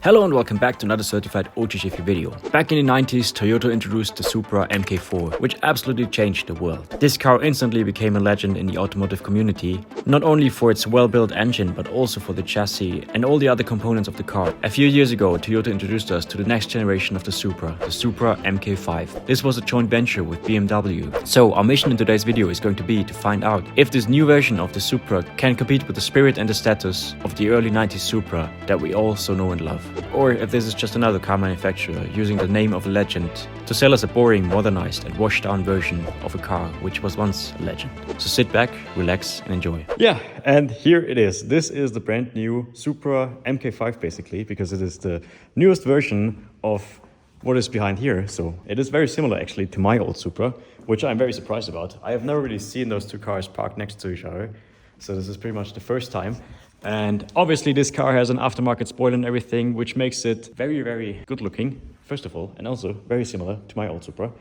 Hello and welcome back to another certified OTGF video. Back in the 90s, Toyota introduced the Supra MK4, which absolutely changed the world. This car instantly became a legend in the automotive community, not only for its well-built engine, but also for the chassis and all the other components of the car. A few years ago, Toyota introduced us to the next generation of the Supra MK5. This was a joint venture with BMW. So our mission in today's video is going to be to find out if this new version of the Supra can compete with the spirit and the status of the early 90s Supra that we all so know and love. Or if this is just another car manufacturer using the name of a legend to sell us a boring, modernized and washed down version of a car which was once a legend. So sit back, relax and enjoy. Yeah, and here it is. This is the brand new Supra MK5 basically, because it is the newest version of what is behind here. So it is very similar actually to my old Supra, which I'm very surprised about. I have never really seen those two cars parked next to each other. So this is pretty much the first time. And obviously this car has an aftermarket spoiler and everything, which makes it very, very good looking, first of all, and also very similar to my old Supra.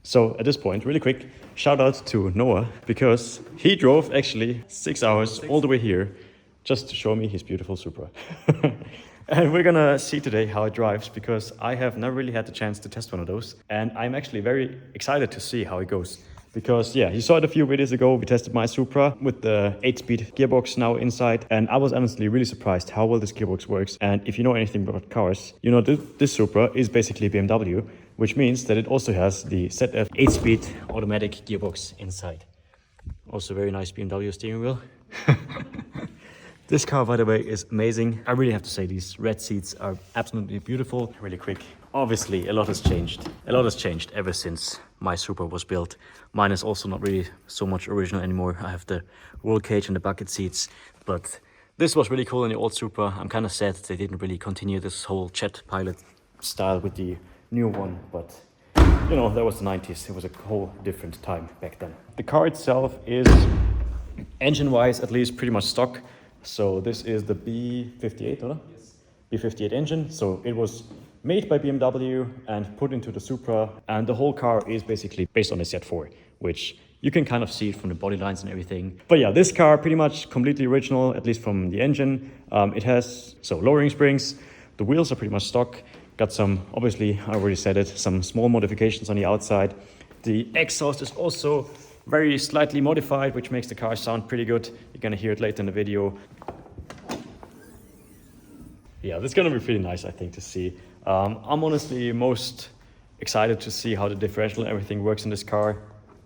So at this point, really quick, shout out to Noah, because he drove actually 6 hours all the way here just to show me his beautiful Supra. And we're gonna see today how it drives, because I have never really had the chance to test one of those. And I'm actually very excited to see how it goes. Because yeah, you saw it a few videos ago, we tested my Supra with the 8-speed gearbox now inside. And I was honestly really surprised how well this gearbox works. And if you know anything about cars, you know this Supra is basically BMW, which means that it also has the ZF 8-speed automatic gearbox inside. Also very nice BMW steering wheel. This car, by the way, is amazing. I really have to say these red seats are absolutely beautiful. Really quick. Obviously, a lot has changed. A lot has changed ever since my Supra was built. Mine is also not really so much original anymore. I have the roll cage and the bucket seats, but this was really cool in the old Supra. I'm kind of sad they didn't really continue this whole jet pilot style with the new one, but you know, that was the 90s. It was a whole different time back then. The car itself is, engine-wise at least, pretty much stock. So this is the B58, or? Yes. B58 engine. So it was made by BMW and put into the Supra, and the whole car is basically based on a Z4, which you can kind of see it from the body lines and everything. But yeah, this car pretty much completely original, at least from the engine. It has lowering springs. The wheels are pretty much stock. Got some, obviously, I already said it, some small modifications on the outside. The exhaust is also very slightly modified, which makes the car sound pretty good. You're gonna hear it later in the video. Yeah, that's gonna be pretty nice, I think, to see. I'm honestly most excited to see how the differential and everything works in this car.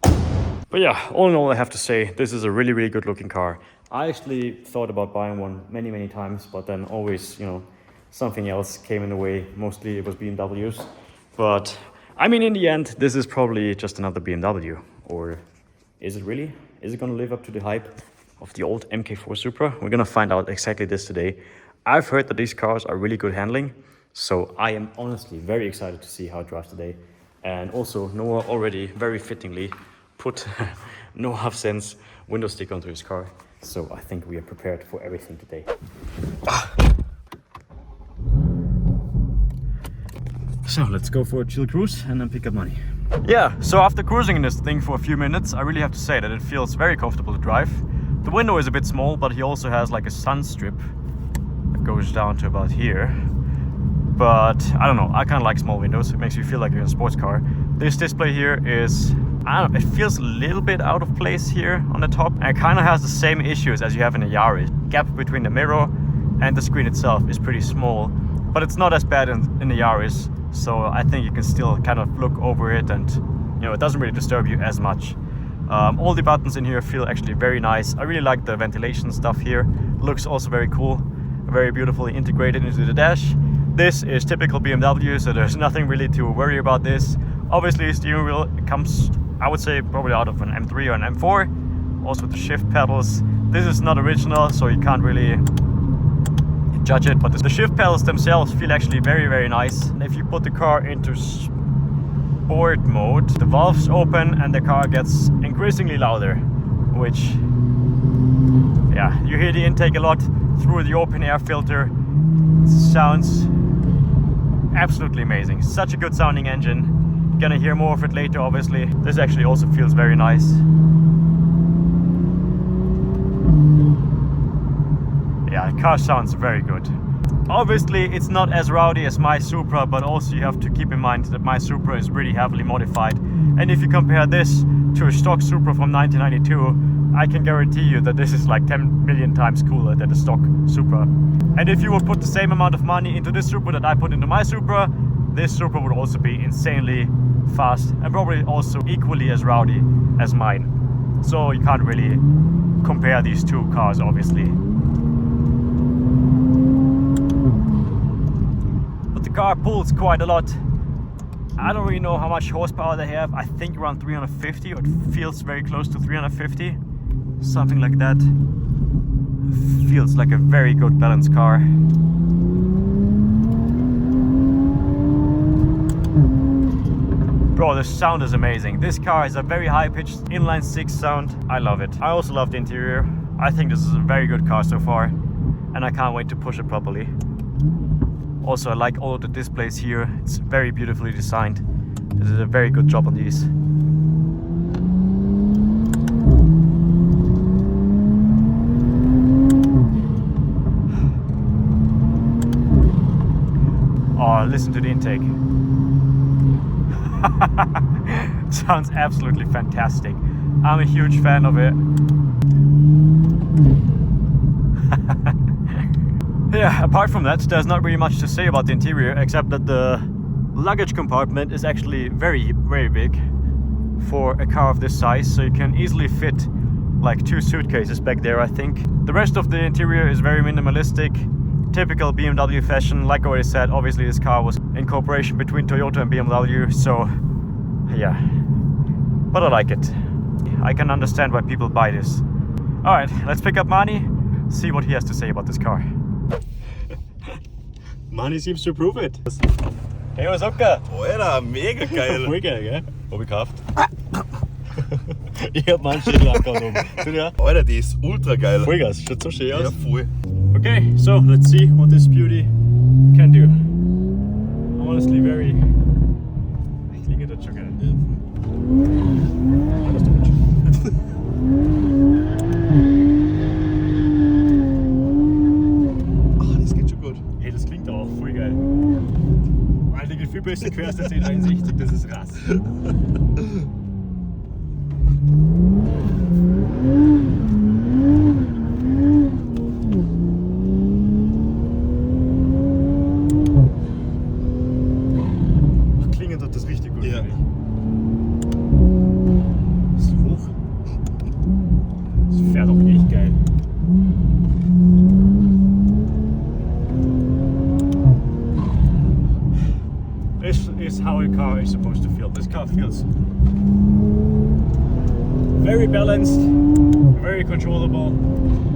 But yeah, all in all, I have to say, this is a really, really good looking car. I actually thought about buying one many, many times, but then always, you know, something else came in the way. Mostly it was BMWs. But I mean, in the end, this is probably just another BMW. Or is it really? Is it gonna live up to the hype of the old MK4 Supra? We're gonna find out exactly this today. I've heard that these cars are really good handling, so I am honestly very excited to see how it drives today. And also, Noah already very fittingly put no half-sense window sticker onto his car. So I think we are prepared for everything today. So let's go for a chill cruise and then pick up money. Yeah, so after cruising in this thing for a few minutes, I really have to say that it feels very comfortable to drive. The window is a bit small, but he also has like a sun strip that goes down to about here. But I don't know, I kind of like small windows. It makes you feel like you're in a sports car. This display here is, I don't know, it feels a little bit out of place here on the top. And it kind of has the same issues as you have in a Yaris. Gap between the mirror and the screen itself is pretty small, but it's not as bad in the Yaris. So I think you can still kind of look over it and, you know, it doesn't really disturb you as much. All the buttons in here feel actually very nice. I really like the ventilation stuff here. Looks also very cool, very beautifully integrated into the dash. This is typical BMW, so there's nothing really to worry about this. Obviously, steering wheel comes, I would say, probably out of an M3 or an M4. Also with the shift pedals. This is not original, so you can't really judge it, but the shift pedals themselves feel actually very, very nice. And if you put the car into sport mode, the valves open and the car gets increasingly louder, which, yeah, you hear the intake a lot through the open air filter. It sounds absolutely amazing. Such a good sounding engine. You're gonna hear more of it later, obviously. This actually also feels very nice. Yeah, the car sounds very good. Obviously, it's not as rowdy as my Supra, but also you have to keep in mind that my Supra is really heavily modified. And if you compare this to a stock Supra from 1992, I can guarantee you that this is like 10 million times cooler than the stock Supra. And if you would put the same amount of money into this Supra that I put into my Supra, this Supra would also be insanely fast and probably also equally as rowdy as mine. So you can't really compare these two cars, obviously. But the car pulls quite a lot. I don't really know how much horsepower they have. I think around 350, or it feels very close to 350. Something like that. Feels like a very good balanced car. Bro, the sound is amazing. This car is a very high-pitched inline six sound. I love it. I also love the interior. I think this is a very good car so far, and I can't wait to push it properly. Also, I like all of the displays here. It's very beautifully designed. This is a very good job on these. Oh, listen to the intake. Sounds absolutely fantastic. I'm a huge fan of it. Yeah, apart from that, there's not really much to say about the interior, except that the luggage compartment is actually very, very big for a car of this size, so you can easily fit like 2 suitcases back there, I think. The rest of the interior is very minimalistic, typical BMW fashion. Like I already said, obviously this car was in cooperation between Toyota and BMW, so yeah, but I like it. I can understand why people buy this. Alright, let's pick up Mani, see what he has to say about this car. Mani seems to approve it. Hey, was up, Alter, mega geil. Voll geil, gell? Hab ich gekauft. Ich hab meinen Schädel abgehauen oben. Alter, die ist ultra geil. Vollgas, schaut so schön aus. Ja, voll. Okay, so let's see what this beauty can do. Honestly, very. Ich klinge das schon geil. Alles Deutsch. Ach, das geht schon gut. Hey, das klingt auch voll geil. Alter, geht viel besser quer als der 1061, das ist krass. Klingend hat das richtig gut. Ja. Das ist hoch. Das fährt auch echt geil. This is how a car is supposed to feel. This car feels very balanced, very controllable.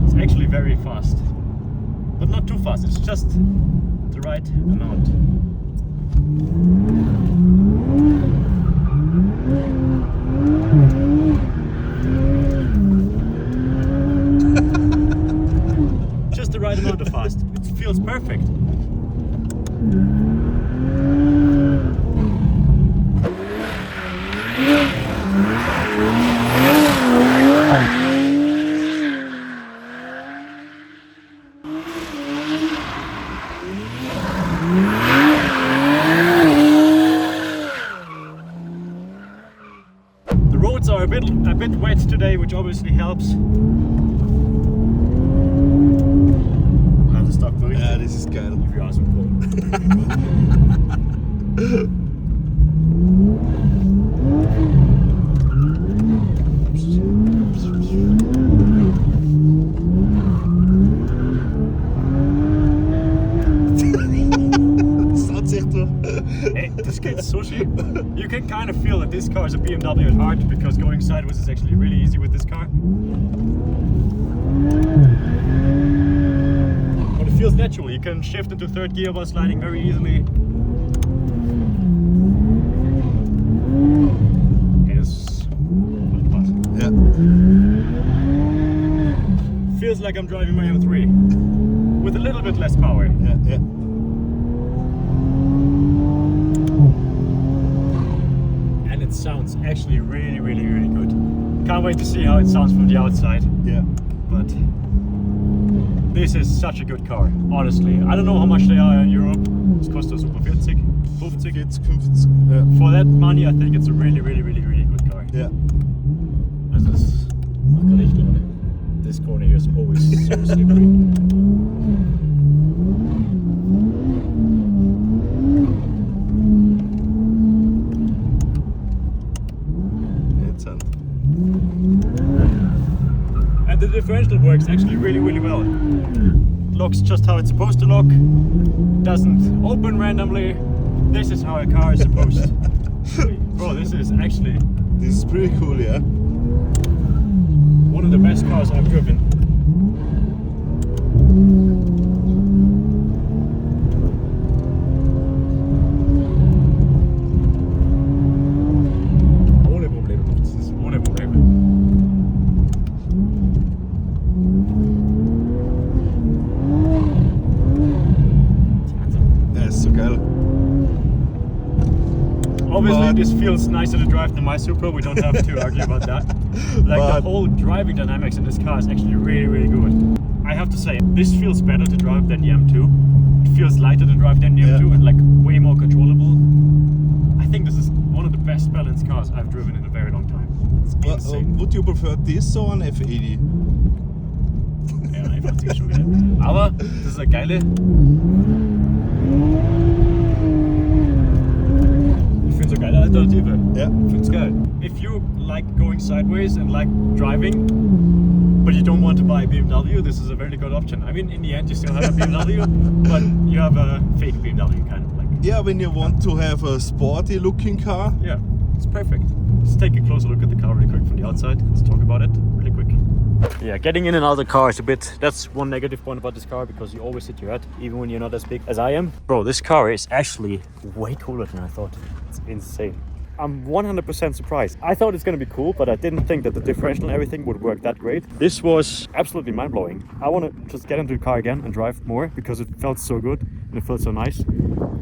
It's actually very fast, but not too fast. It's just the right amount. Just the right amount of fast. It feels perfect. The roads are a bit wet today, which obviously helps. Stock durch. Ja, das ist geil. Ja, super. Hey, this gets so cheap. You can kind of feel that this car is a BMW at heart, because going sideways is actually really easy with this car. But it feels natural. You can shift into third gear while sliding very easily. Okay, this Ja. feels like I'm driving my M3 with a little bit less power. Ja, ja. Sounds actually really, really, really good. Can't wait to see how it sounds from the outside. Yeah. But This is such a good car, honestly. I don't know how much they are in Europe. It's kostet Supra 40, 50. 50. Ja. For that money, I think it's a really good car. Ja. Also das macht gerade echt Laune. This corner here is always so slippery. And the differential works actually really well. Locks just how it's supposed to lock. Doesn't open randomly. This is how a car is supposed to be. Bro, this is actually This is pretty cool, yeah. one of the best cars I've driven. Ohne Probleme. Das ist ohne Probleme. Ja, ist so geil. Obviously, But- this feels nicer to drive than my Supra. We don't have to argue about that. Like the But- whole driving dynamics in this car is actually really good. I have to say, this feels better to drive than the M2. It feels lighter to drive than the M2 and like way more controllable. I think this is one of the best balanced cars I've driven in a very long time. It's insane. Would you prefer this or an F80? Ja, einfach ist schon geil. Aber das ist eine geile. Ich finde es eine geile Alternative. Ja. Ich finde es geil. If you like going sideways and like driving, but you don't want to buy a BMW, this is a very good option. I mean, in the end, you still have a BMW, but you have a fake BMW kind of like. Yeah, when you want to have a sporty looking car. Yeah, it's perfect. Let's take a closer look at the car really quick from the outside. Let's talk about it really quick. Yeah, getting in and out of the car is a bit, that's one negative point about this car, because you always hit your head, even when you're not as big as I am. Bro, this car is actually way cooler than I thought. It's insane. I'm 100% surprised. I thought it's gonna be cool, but I didn't think that the differential and everything would work that great. This was absolutely mind-blowing. I want to just get into the car again and drive more, because it felt so good and it felt so nice.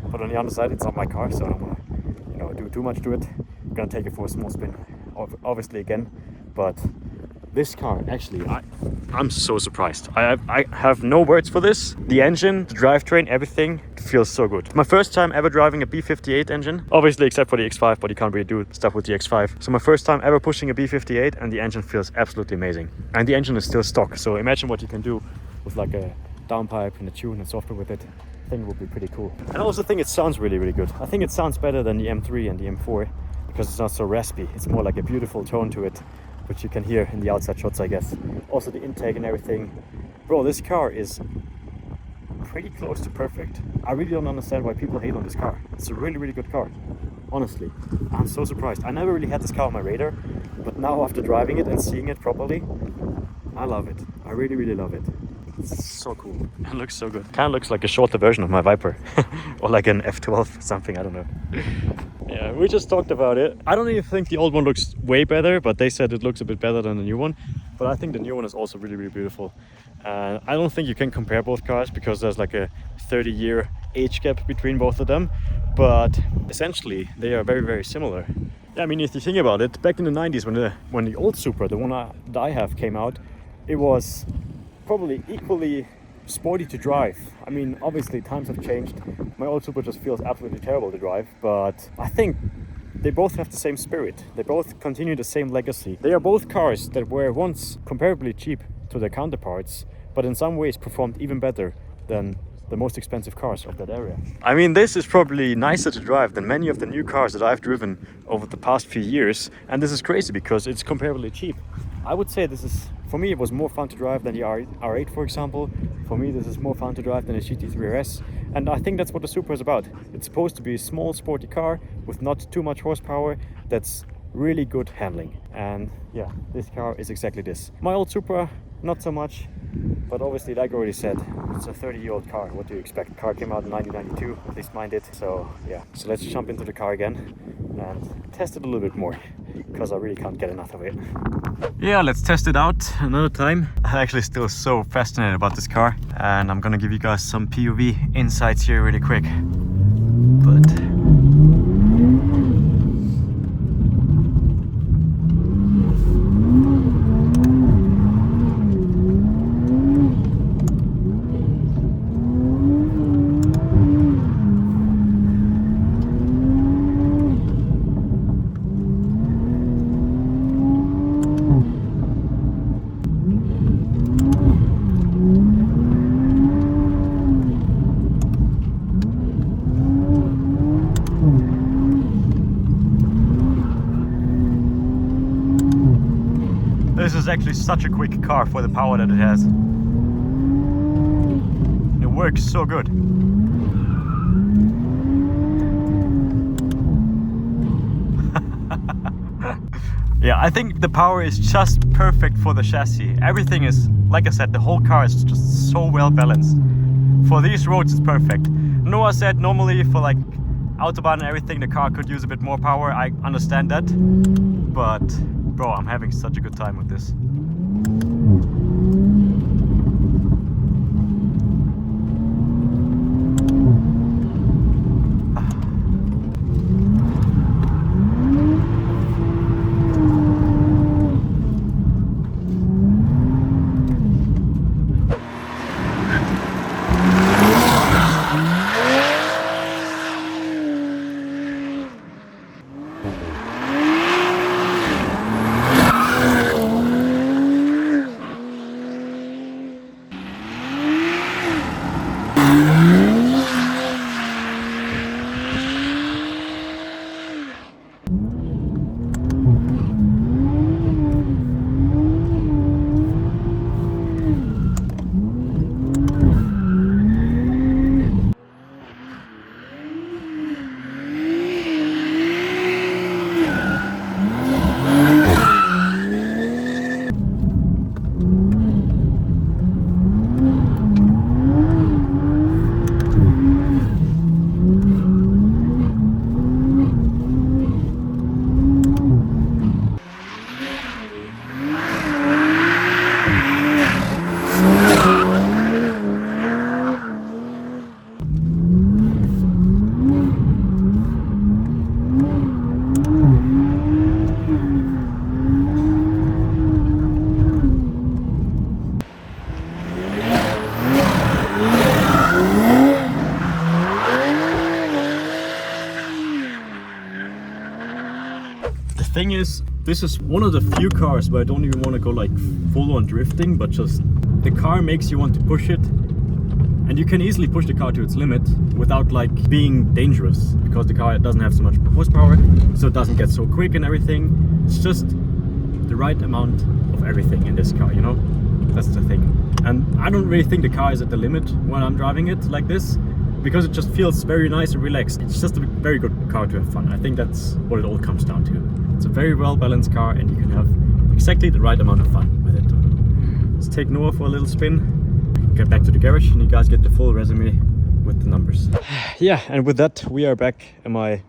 But on the other side, it's not my car, so I don't want to, do too much to it. I'm gonna take it for a small spin, obviously again. But this car, actually, I'm so surprised. I have no words for this. The engine, the drivetrain, everything feels so good. My first time ever driving a B58 engine, obviously except for the X5, but you can't really do stuff with the X5. So my first time ever pushing a B58, and the engine feels absolutely amazing. And the engine is still stock, so imagine what you can do with like a downpipe and a tune and software with it. I think it would be pretty cool. And I also think it sounds really good. I think it sounds better than the M3 and the M4 because it's not so raspy. It's more like a beautiful tone to it, which you can hear in the outside shots, I guess. Also the intake and everything. Bro, this car is pretty close to perfect. I really don't understand why people hate on this car. It's a really good car. Honestly, I'm so surprised. I never really had this car on my radar, but now after driving it and seeing it properly, I love it. I really love it. It's so cool. It looks so good. Kind of looks like a shorter version of my Viper. Or like an F12 or something, I don't know. Yeah, we just talked about it. I don't even think the old one looks way better, but they said it looks a bit better than the new one. But I think the new one is also really beautiful. I don't think you can compare both cars because there's like a 30-year age gap between both of them. But essentially, they are very similar. Yeah, I mean, if you think about it, back in the 90s when the old Supra, the one that I have, came out, it was probably equally sporty to drive. I mean, obviously times have changed. My old Supra just feels absolutely terrible to drive, but I think they both have the same spirit. They both continue the same legacy. They are both cars that were once comparably cheap to their counterparts, but in some ways performed even better than the most expensive cars of that area. I mean, this is probably nicer to drive than many of the new cars that I've driven over the past few years, and this is crazy because it's comparably cheap. I would say this is, for me, it was more fun to drive than the R8, for example. For me, this is more fun to drive than a GT3 RS, and I think that's what the Supra is about. It's supposed to be a small, sporty car with not too much horsepower that's really good handling. And yeah, this car is exactly this. My old Supra, not so much, but obviously, like I already said, it's a 30-year-old car. What do you expect? The car came out in 1992, at least mine did. So yeah, so let's jump into the car again and test it a little bit more, because I really can't get enough of it. Yeah, let's test it out another time. I'm actually still so fascinated about this car, and I'm gonna give you guys some POV insights here really quick. But is actually such a quick car for the power that it has. It works so good. Yeah, I think the power is just perfect for the chassis. Everything is, like I said, the whole car is just so well balanced. For these roads, it's perfect. Noah said normally for like Autobahn and everything, the car could use a bit more power. I understand that. But, bro, I'm having such a good time with this. Thing is, this is one of the few cars where I don't even want to go like full on drifting, but just the car makes you want to push it, and you can easily push the car to its limit without like being dangerous, because the car doesn't have so much horsepower, so it doesn't get so quick and everything. It's just the right amount of everything in this car, you know? That's the thing. And I don't really think the car is at the limit when I'm driving it like this, because it just feels very nice and relaxed. It's just a very good car to have fun. I think that's what it all comes down to. It's a very well balanced car, and you can have exactly the right amount of fun with it. Let's take Noah for a little spin, get back to the garage, and you guys get the full resume with the numbers. Yeah, and with that we are back in my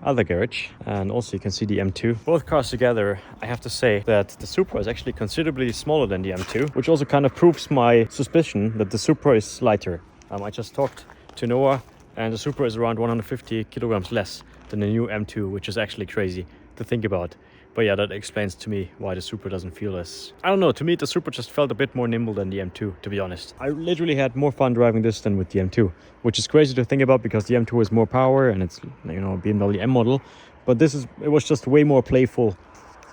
other garage, and also you can see the M2. Both cars together, I have to say that the Supra is actually considerably smaller than the M2, which also kind of proves my suspicion that the Supra is lighter. I just talked to Noah, and the Supra is around 150 kilograms less than the new M2, which is actually crazy to think about. But yeah, that explains to me why the Supra doesn't feel as... I don't know, to me the Supra just felt a bit more nimble than the M2, to be honest. I literally had more fun driving this than with the M2, which is crazy to think about because the M2 has more power and it's, you know, a BMW M model. But it was just way more playful,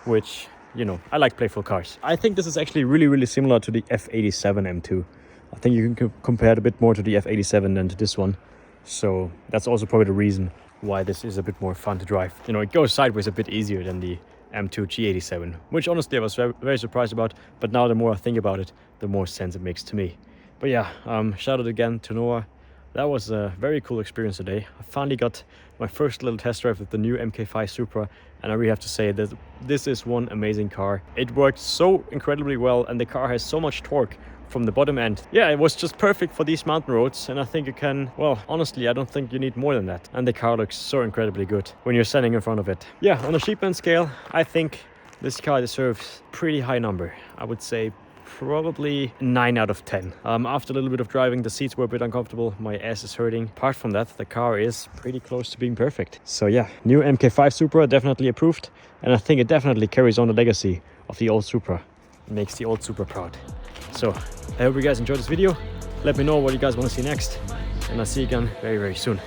which, you know, I like playful cars. I think this is actually really similar to the F87 M2. I think you can compare it a bit more to the F87 than to this one. So that's also probably the reason why this is a bit more fun to drive. You know, it goes sideways a bit easier than the M2 G87, which honestly I was very surprised about, but now the more I think about it, the more sense it makes to me. But yeah, shout out again to Noah. That was a very cool experience today. I finally got my first little test drive with the new MK5 Supra, and I really have to say that this is one amazing car. It worked so incredibly well, and the car has so much torque from the bottom end. Yeah, it was just perfect for these mountain roads, and I think you can, well, honestly, I don't think you need more than that. And the car looks so incredibly good when you're standing in front of it. Yeah, on a sheepman scale, I think this car deserves a pretty high number. I would say probably 9 out of 10. After a little bit of driving, the seats were a bit uncomfortable, my ass is hurting. Apart from that, the car is pretty close to being perfect. So yeah, new MK5 Supra, definitely approved, and I think it definitely carries on the legacy of the old Supra. It makes the old Supra proud. So I hope you guys enjoyed this video. Let me know what you guys want to see next, and I'll see you again very soon.